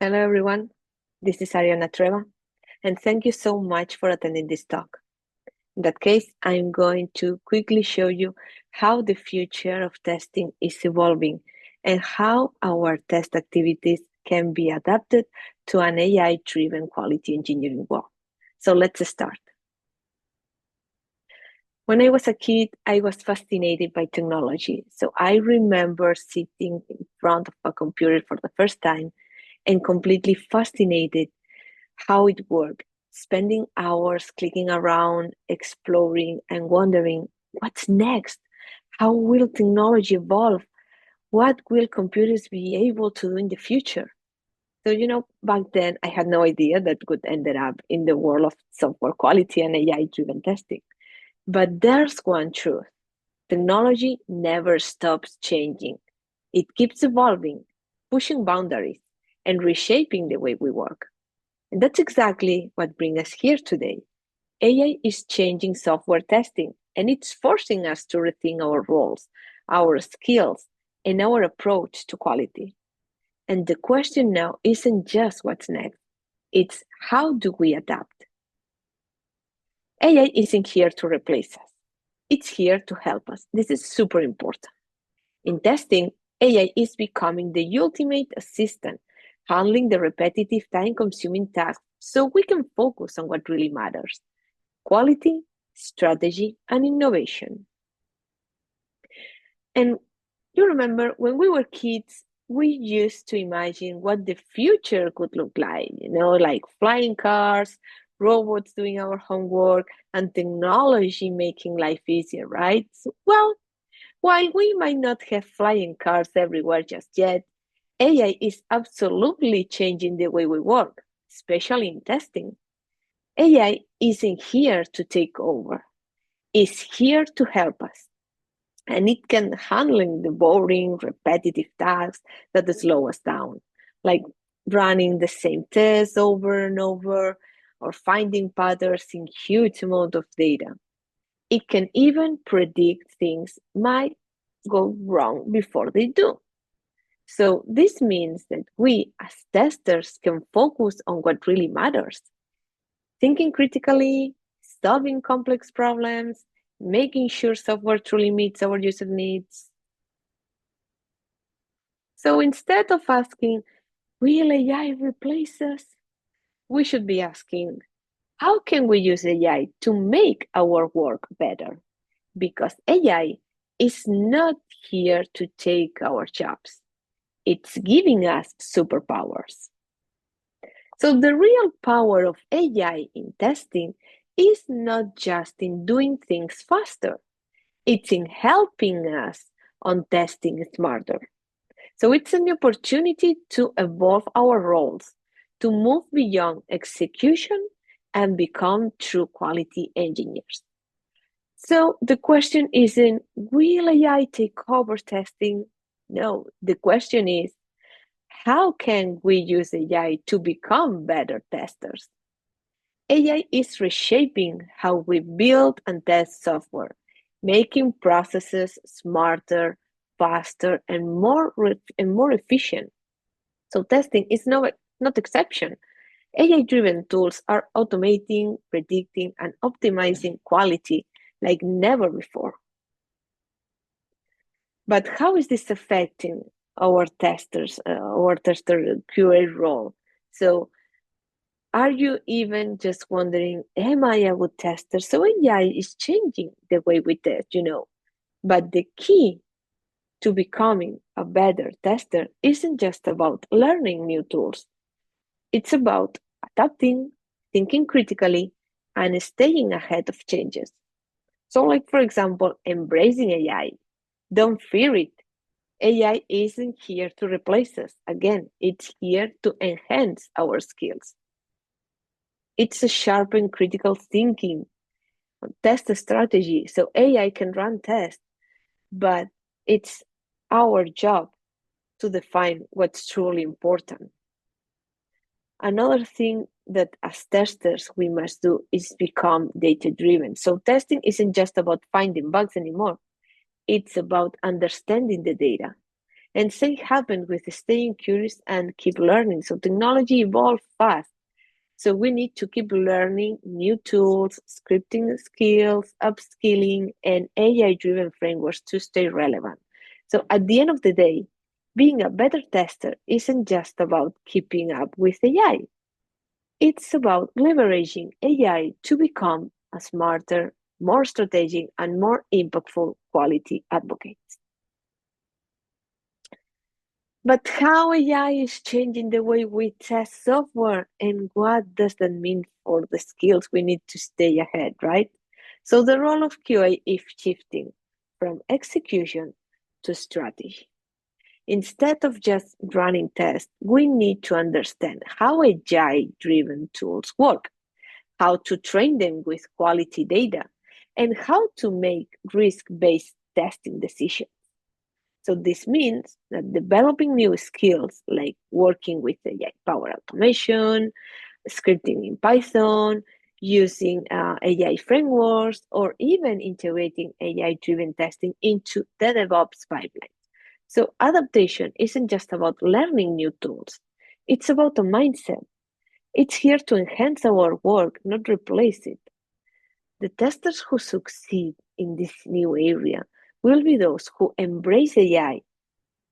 Hello, everyone. This is Ariadna Trueba, and thank you so much for attending this talk. In that case, I'm going to quickly show you how the future of testing is evolving and how our test activities can be adapted to an AI-driven quality engineering world. So let's start. When I was a kid, I was fascinated by technology. So I remember sitting in front of a computer for the first time and completely fascinated how it worked, spending hours clicking around, exploring, and wondering what's next? How will technology evolve? What will computers be able to do in the future? So, back then I had no idea that could ended up in the world of software quality and AI-driven testing. But there's one truth. Technology never stops changing. It keeps evolving, pushing boundaries, and reshaping the way we work. And that's exactly what brings us here today. AI is changing software testing, and it's forcing us to rethink our roles, our skills, and our approach to quality. And the question now isn't just what's next, it's how do we adapt? AI isn't here to replace us, it's here to help us. This is super important. In testing, AI is becoming the ultimate assistant, handling the repetitive, time consuming tasks so we can focus on what really matters: quality, strategy, and innovation. And you remember when we were kids, we used to imagine what the future could look like, like flying cars, robots doing our homework, and technology making life easier, right? Well, while we might not have flying cars everywhere just yet, AI is absolutely changing the way we work, especially in testing. AI isn't here to take over, it's here to help us. And it can handle the boring, repetitive tasks that slow us down, like running the same test over and over or finding patterns in huge amount of data. It can even predict things might go wrong before they do. So this means that we as testers can focus on what really matters: thinking critically, solving complex problems, making sure software truly meets our user needs. So instead of asking, will AI replace us? We should be asking, how can we use AI to make our work better? Because AI is not here to take our jobs. It's giving us superpowers. So the real power of AI in testing is not just in doing things faster, it's in helping us on testing smarter. So it's an opportunity to evolve our roles, to move beyond execution and become true quality engineers. So the question isn't, will AI take over testing? No, the question is, how can we use AI to become better testers? AI is reshaping how we build and test software, making processes smarter, faster, and more efficient. So testing is not exception. AI-driven tools are automating, predicting, and optimizing quality like never before. But how is this affecting our tester QA role? So are you even just wondering, am I a good tester? So AI is changing the way we test. But the key to becoming a better tester isn't just about learning new tools. It's about adapting, thinking critically, and staying ahead of changes. So, like for example, embracing AI. Don't fear it. AI isn't here to replace us. Again, it's here to enhance our skills. It's a sharpen critical thinking, test strategy, so AI can run tests, but it's our job to define what's truly important. Another thing that as testers we must do is become data-driven. So testing isn't just about finding bugs anymore. It's about understanding the data. And same happens with staying curious and keep learning. So technology evolves fast. So we need to keep learning new tools, scripting skills, upskilling, and AI-driven frameworks to stay relevant. So at the end of the day, being a better tester isn't just about keeping up with AI. It's about leveraging AI to become a smarter, more strategic, and more impactful quality advocate. But how AI is changing the way we test software and what does that mean for the skills we need to stay ahead, right? So the role of QA is shifting from execution to strategy. Instead of just running tests, we need to understand how AI-driven tools work, how to train them with quality data, and how to make risk-based testing decisions. So this means that developing new skills like working with AI-powered automation, scripting in Python, using AI frameworks, or even integrating AI-driven testing into the DevOps pipeline. So adaptation isn't just about learning new tools. It's about a mindset. It's here to enhance our work, not replace it. The testers who succeed in this new area will be those who embrace AI,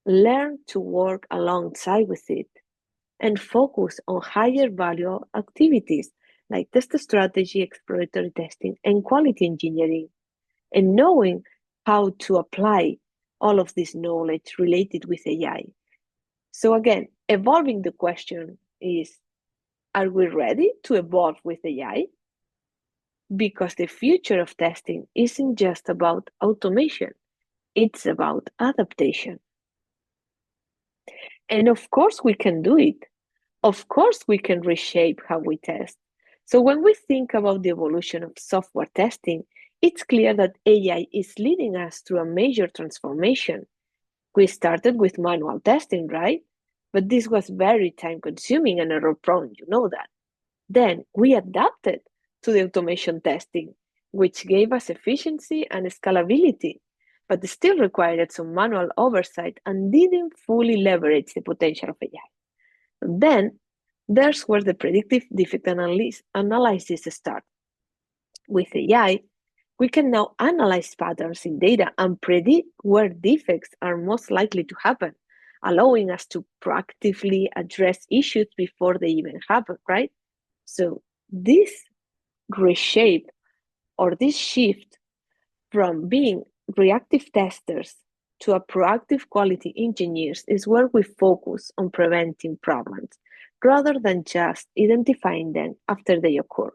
learn to work alongside with it, and focus on higher value activities like test strategy, exploratory testing, and quality engineering, and knowing how to apply all of this knowledge related with AI. So again, evolving the question is, are we ready to evolve with AI? Because the future of testing isn't just about automation, it's about adaptation. And of course, we can do it. Of course, we can reshape how we test. So when we think about the evolution of software testing, it's clear that AI is leading us through a major transformation. We started with manual testing, right? But this was very time consuming and error prone, you know that. Then we adapted to the automation testing, which gave us efficiency and scalability, but still required some manual oversight and didn't fully leverage the potential of AI. Then there's where the predictive defect analysis starts. With AI, we can now analyze patterns in data and predict where defects are most likely to happen, allowing us to proactively address issues before they even happen, right? So this reshape or this shift from being reactive testers to a proactive quality engineers is where we focus on preventing problems rather than just identifying them after they occur.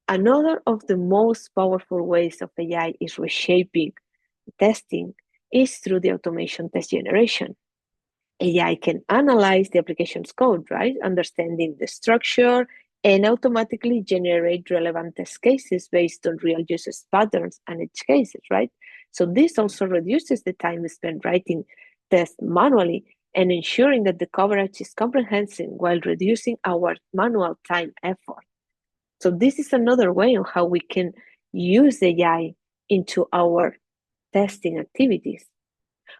Another of the most powerful ways of AI is reshaping testing is through the automation test generation. AI can analyze the application's code, right? Understanding the structure and automatically generate relevant test cases based on real users' patterns and edge cases, right? So this also reduces the time spent writing tests manually and ensuring that the coverage is comprehensive while reducing our manual time effort. So this is another way on how we can use AI into our testing activities,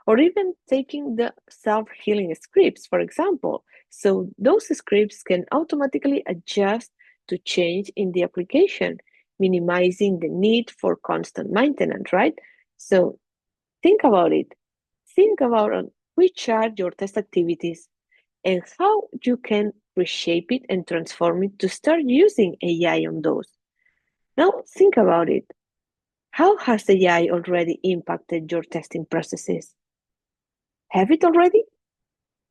or even taking the self-healing scripts, for example. So those scripts can automatically adjust to change in the application, minimizing the need for constant maintenance, right? So think about it. Think about which are your test activities and how you can reshape it and transform it to start using AI on those. Now think about it. How has AI already impacted your testing processes? Have it already?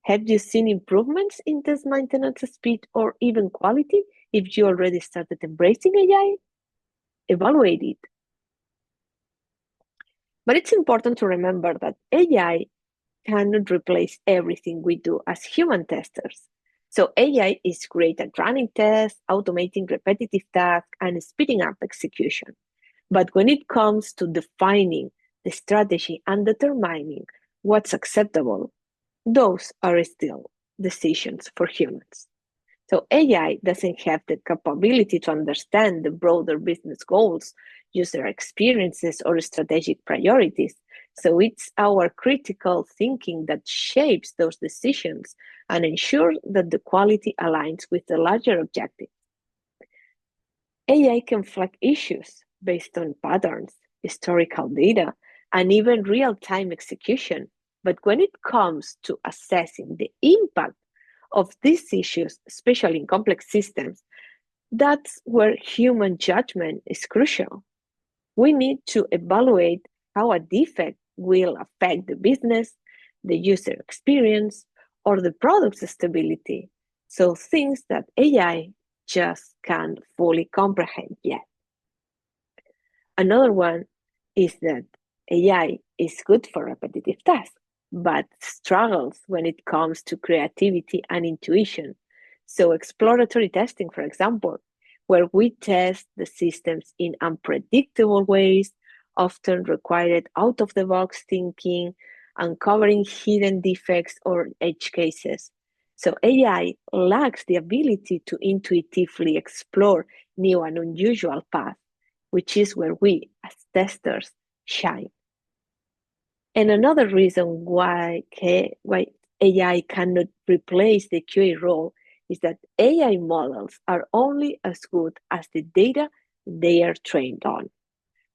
Have you seen improvements in test maintenance speed or even quality if you already started embracing AI? Evaluate it. But it's important to remember that AI cannot replace everything we do as human testers. So AI is great at running tests, automating repetitive tasks, and speeding up execution. But when it comes to defining the strategy and determining what's acceptable, those are still decisions for humans. So AI doesn't have the capability to understand the broader business goals, user experiences, or strategic priorities. So it's our critical thinking that shapes those decisions and ensures that the quality aligns with the larger objective. AI can flag issues based on patterns, historical data, and even real-time execution. But when it comes to assessing the impact of these issues, especially in complex systems, that's where human judgment is crucial. We need to evaluate how a defect will affect the business, the user experience, or the product's stability. So things that AI just can't fully comprehend yet. Another one is that AI is good for repetitive tasks, but struggles when it comes to creativity and intuition. So exploratory testing, for example, where we test the systems in unpredictable ways, often required out-of-the-box thinking, uncovering hidden defects or edge cases. So AI lacks the ability to intuitively explore new and unusual paths, which is where we, as testers, shine. And another reason why AI cannot replace the QA role is that AI models are only as good as the data they are trained on.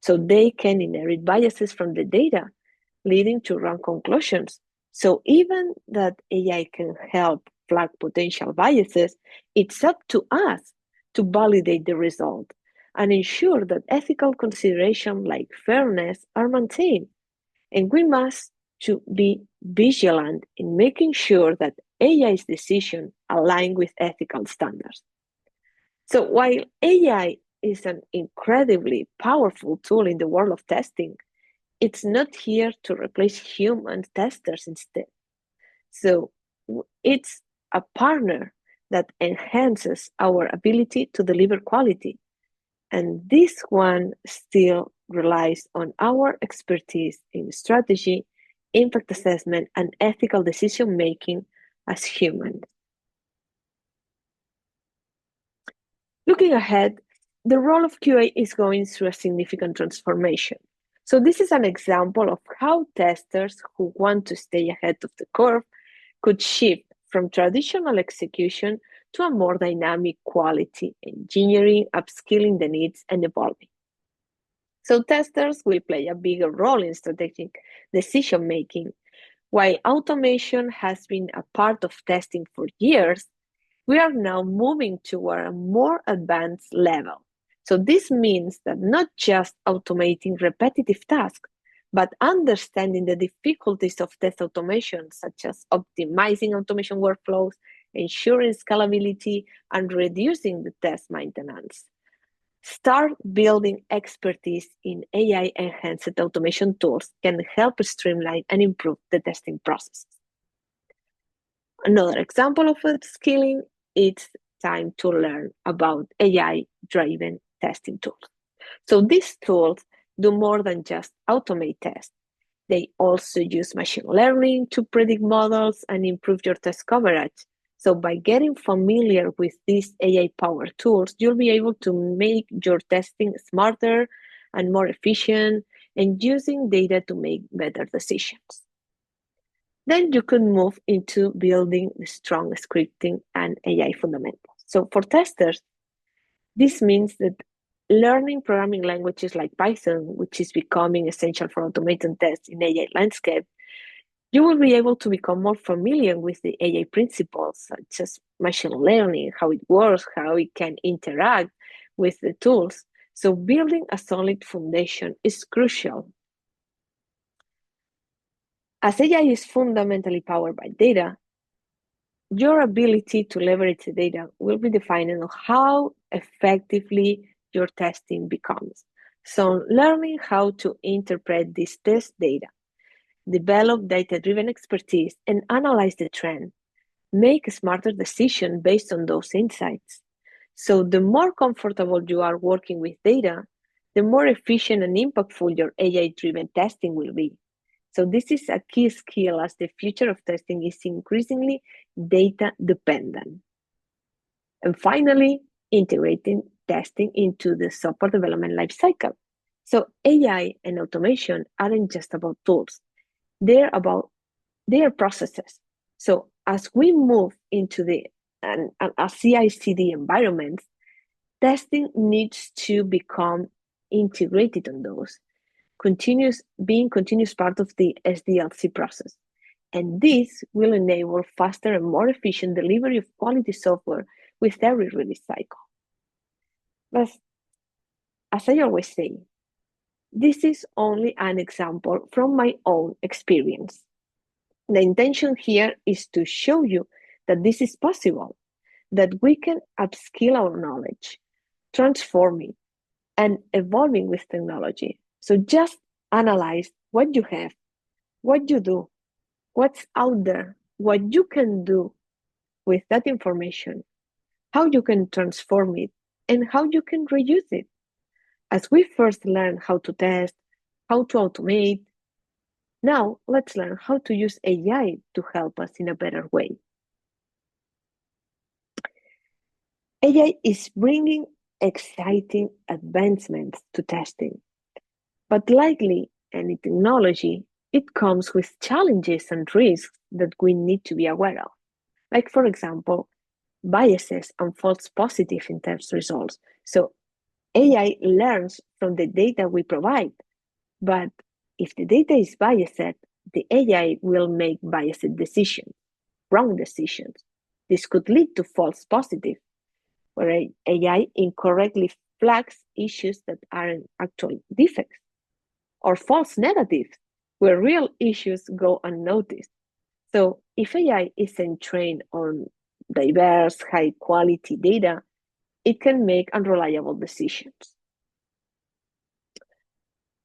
So they can inherit biases from the data, leading to wrong conclusions. So even that AI can help flag potential biases, it's up to us to validate the result and ensure that ethical considerations like fairness are maintained. And we must to be vigilant in making sure that AI's decisions align with ethical standards. So while AI is an incredibly powerful tool in the world of testing, it's not here to replace human testers instead. So it's a partner that enhances our ability to deliver quality. And this one still relies on our expertise in strategy, impact assessment, and ethical decision making as humans. Looking ahead, the role of QA is going through a significant transformation. So this is an example of how testers who want to stay ahead of the curve could shift from traditional execution to a more dynamic quality engineering, upskilling the needs, and evolving. So testers will play a bigger role in strategic decision making. While automation has been a part of testing for years, we are now moving toward a more advanced level. So this means that not just automating repetitive tasks, but understanding the difficulties of test automation, such as optimizing automation workflows, ensuring scalability, and reducing the test maintenance. Start building expertise in AI-enhanced automation tools can help streamline and improve the testing processes. Another example of upskilling is time to learn about AI-driven testing tools. So these tools do more than just automate tests. They also use machine learning to predict models and improve your test coverage. So by getting familiar with these AI-powered tools, you'll be able to make your testing smarter and more efficient and using data to make better decisions. Then you could move into building strong scripting and AI fundamentals. So for testers, this means that learning programming languages like Python, which is becoming essential for automating tests in AI landscape, you will be able to become more familiar with the AI principles, such as machine learning, how it works, how it can interact with the tools. So building a solid foundation is crucial. As AI is fundamentally powered by data, your ability to leverage the data will be defined on how effectively your testing becomes. So learning how to interpret this test data, develop data-driven expertise, and analyze the trend, make a smarter decision based on those insights. So the more comfortable you are working with data, the more efficient and impactful your AI-driven testing will be. So this is a key skill as the future of testing is increasingly data dependent. And finally, integrating testing into the software development lifecycle. So AI and automation aren't just about tools. They are processes. So as we move into a CI/CD environment, testing needs to become integrated on those, continuous part of the SDLC process. And this will enable faster and more efficient delivery of quality software with every release cycle. But as I always say, this is only an example from my own experience. The intention here is to show you that this is possible, that we can upskill our knowledge, transform it, and evolving with technology. So just analyze what you have, what you do, what's out there, what you can do with that information, how you can transform it, and how you can reuse it. As we first learn how to test, how to automate, now let's learn how to use AI to help us in a better way. AI is bringing exciting advancements to testing, but likely any technology, it comes with challenges and risks that we need to be aware of. Like, for example, biases and false positive in test results. So AI learns from the data we provide, but if the data is biased, the AI will make biased decisions, wrong decisions. This could lead to false positive, where AI incorrectly flags issues that aren't actually defects, or false negatives, where real issues go unnoticed. So if AI isn't trained on diverse, high quality data, it can make unreliable decisions.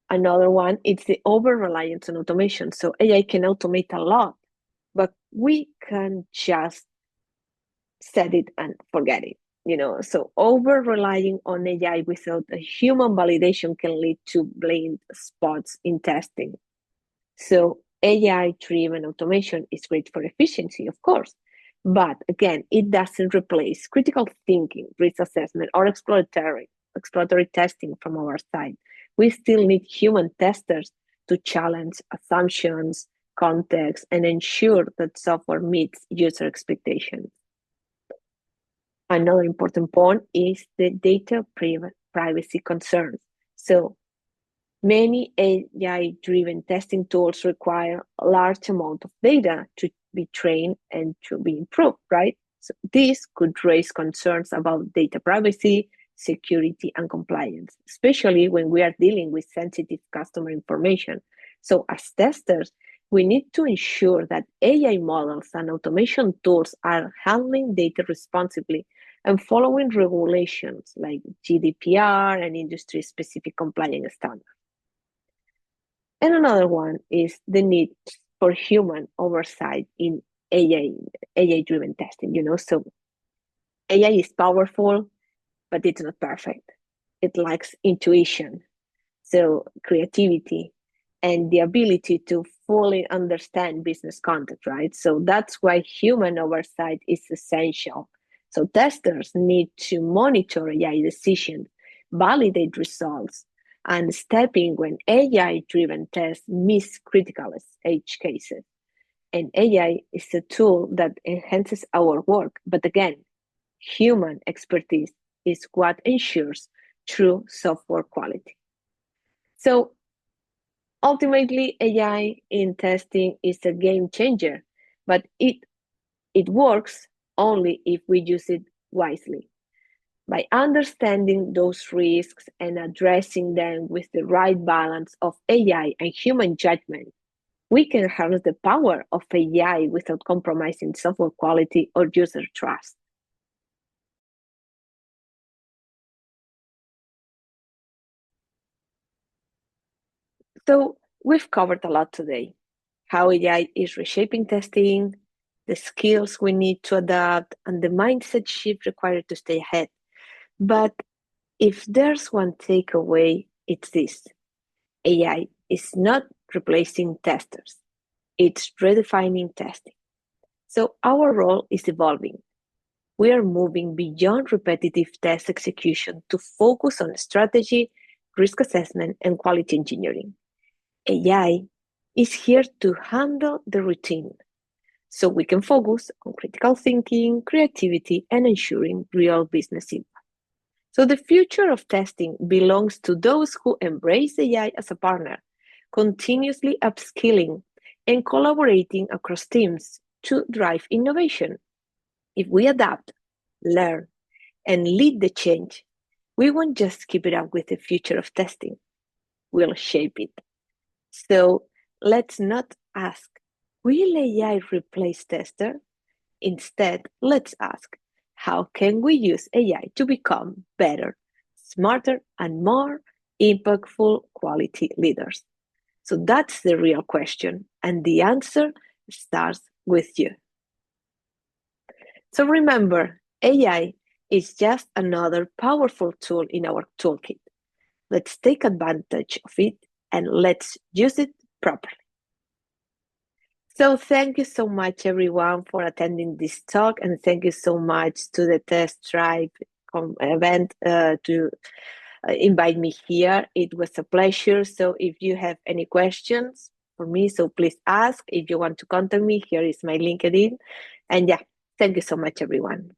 Another one is the over-reliance on automation. So AI can automate a lot, but we can just set it and forget it. So over-relying on AI without a human validation can lead to blind spots in testing. So AI-driven automation is great for efficiency, of course, but again, it doesn't replace critical thinking, risk assessment, or exploratory testing from our side. We still need human testers to challenge assumptions, context, and ensure that software meets user expectations. Another important point is the data privacy concerns. So many AI-driven testing tools require a large amount of data to be trained and to be improved, right? So this could raise concerns about data privacy, security, and compliance, especially when we are dealing with sensitive customer information. So as testers, we need to ensure that AI models and automation tools are handling data responsibly and following regulations like GDPR and industry-specific compliance standards. And another one is the need for human oversight in AI-driven testing. So AI is powerful, but it's not perfect. It lacks intuition, so creativity, and the ability to fully understand business context, right? So that's why human oversight is essential. So testers need to monitor AI decisions, validate results, and step in when AI-driven tests miss critical edge cases. And AI is a tool that enhances our work, but again, human expertise is what ensures true software quality. So ultimately, AI in testing is a game changer, but it works only if we use it wisely. By understanding those risks and addressing them with the right balance of AI and human judgment, we can harness the power of AI without compromising software quality or user trust. So we've covered a lot today: how AI is reshaping testing, the skills we need to adapt, and the mindset shift required to stay ahead. But if there's one takeaway, it's this: AI is not replacing testers, it's redefining testing. So our role is evolving. We are moving beyond repetitive test execution to focus on strategy, risk assessment, and quality engineering. AI is here to handle the routine so we can focus on critical thinking, creativity, and ensuring real business impact. So the future of testing belongs to those who embrace AI as a partner, continuously upskilling and collaborating across teams to drive innovation. If we adapt, learn, and lead the change, we won't just keep it up with the future of testing, we'll shape it. So let's not ask, will AI replace tester? Instead, let's ask, how can we use AI to become better, smarter, and more impactful quality leaders? So that's the real question, and the answer starts with you. So remember, AI is just another powerful tool in our toolkit. Let's take advantage of it and let's use it properly. So thank you so much, everyone, for attending this talk, and thank you so much to the Test Drive event to invite me here. It was a pleasure. So if you have any questions for me, so please ask. If you want to contact me, here is my LinkedIn. And yeah, thank you so much, everyone.